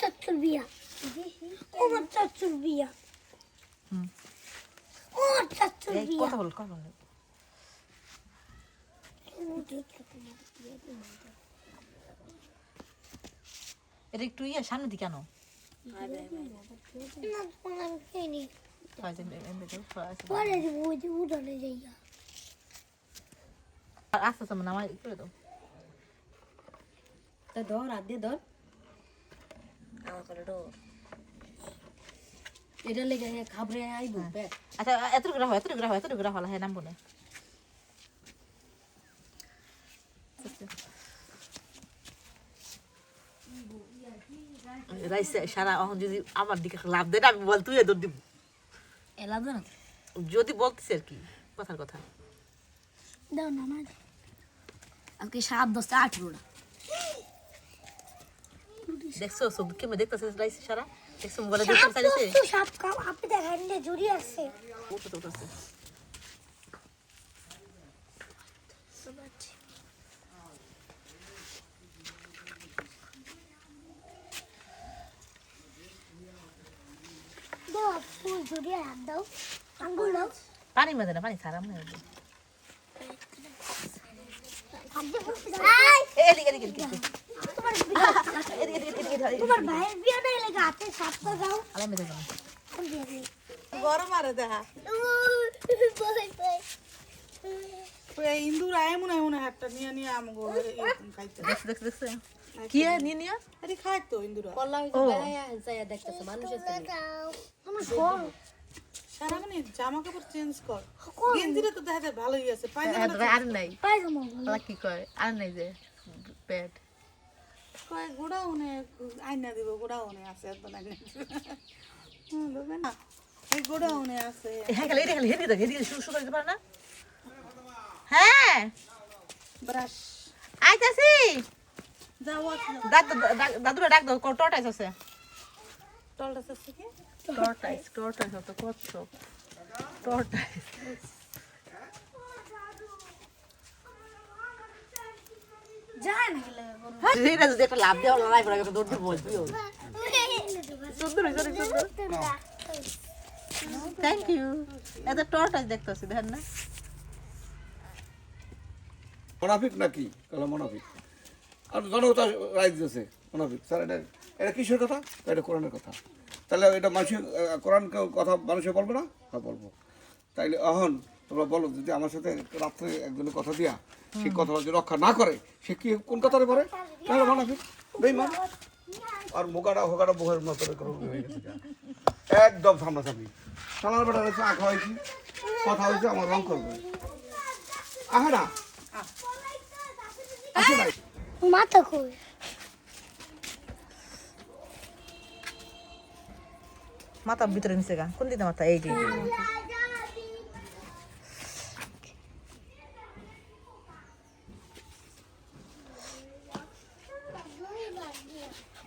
চাচুর বিয়া আমার চাচুর বিয়া ও চাচুর বিয়া কথা বল এটা একটু সামনে দিকে আনো আস্তে আস্তে মানে আমার করে দাও ধর হাত দিয়ে ধর এটা লেগে খাবরে আইব আচ্ছা এতটুকু হলো হ্যাঁ নামবো না সারা এখন যদি আমার দিকে লাভ দেয় আমি বল তুই দৌড় দিব এলা না যদি বলতিস আর কি কথার কথা দাও না না আজকে 7-10 18টা দেখছো সব কেমন দেখতেছিস রাইস সারা দেখছো মোবাইলে দেখতে চাইছে তো সব কাম আপনি দেখেন যে জুড়ি আছে উঠছে দাও ফুল জুড়ি হাত দাও আঙ্গুল দাও পানি মধ্যে না পানি ছাড়া মনে হয় এদিকে তোমার ভাইয়ের বিয়া নাই লাগে হাতে সাতটা দাও আলাই মেজে যাও গরম আরে দেখা ইন্দুর আয় মনে হাতটা নিয়ে আমগো খাইতে দেখছো কি নিয়ে আরে খাইতো ইন্দুরা কল্লা হইছে যায় দেখতেছে মানুষের তোমার সর সারাখানি জামা কাপড় চেঞ্জ কর গেঞ্জিটা তো দেখা যায় ভালোই আছে পায়জামা আর নাই পায়জামা আলা কি কয় আর নাই যে পেট কয় গোড়াউনে আইনা দিব গোড়াউনে আছে এত না দেবে না এই গোড়াউনে আছে হ্যাঁ খালি হেদি শুরু করে দিতে পারে না হ্যাঁ ব্রাশ আইতাছি যাও দাদুরা ডাক দাও টর্টাইস আছে টলটা আছে কি টর্টাইস হতো কচ্ছপ টর্টাইস যায় না গেলে এটা যদি একটা লাভ দেওয়া লড়াই করে দৌড় দিয়ে বলবি সুন্দর থ্যাংক ইউ এটা টর্টাইস দেখতেছি দেখেন না মোনাফিক নাকি তাহলে মোনাফিক আর জনতা রাইট দিয়েছে মোনাফিক স্যার এটা কিসের কথা এটা কোরআনের কথা তাহলে এটা মানুষের কোরআন কথা মানুষে বলবে না হ্যাঁ বলবো তাইলে এখন তোমরা বলো যদি আমার সাথে রাত্রে একজনের কথা দিয়া সেই কথাটা যদি রক্ষা না করে সে কি কোন কথাটা পারে তাহলে মোনাফিক বেঈমান আর হোগাটা বউয়ের মতো হয়ে গেছে একদম সামনাসামনি সালার বেটা রয়েছে আঁকা হয়েছি কথা হয়েছে আমার রং করবে আহে না মাথা কই মাথা ভিতরে নিচে গা কোন দিকে মাথা এই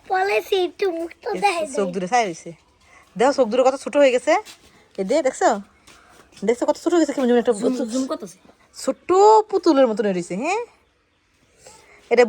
পলিসি একটু মুক্ত দেয় চোখ দূরে ছাই হয়েছে দেখো চোখ দূরে কত ছোট হয়ে গেছে এ দেখছো কত ছোট হয়ে গেছে কেমন একটা জুম করতেছে ছোট্ট পুতুলের মতন রয়েছে হ্যাঁ এটা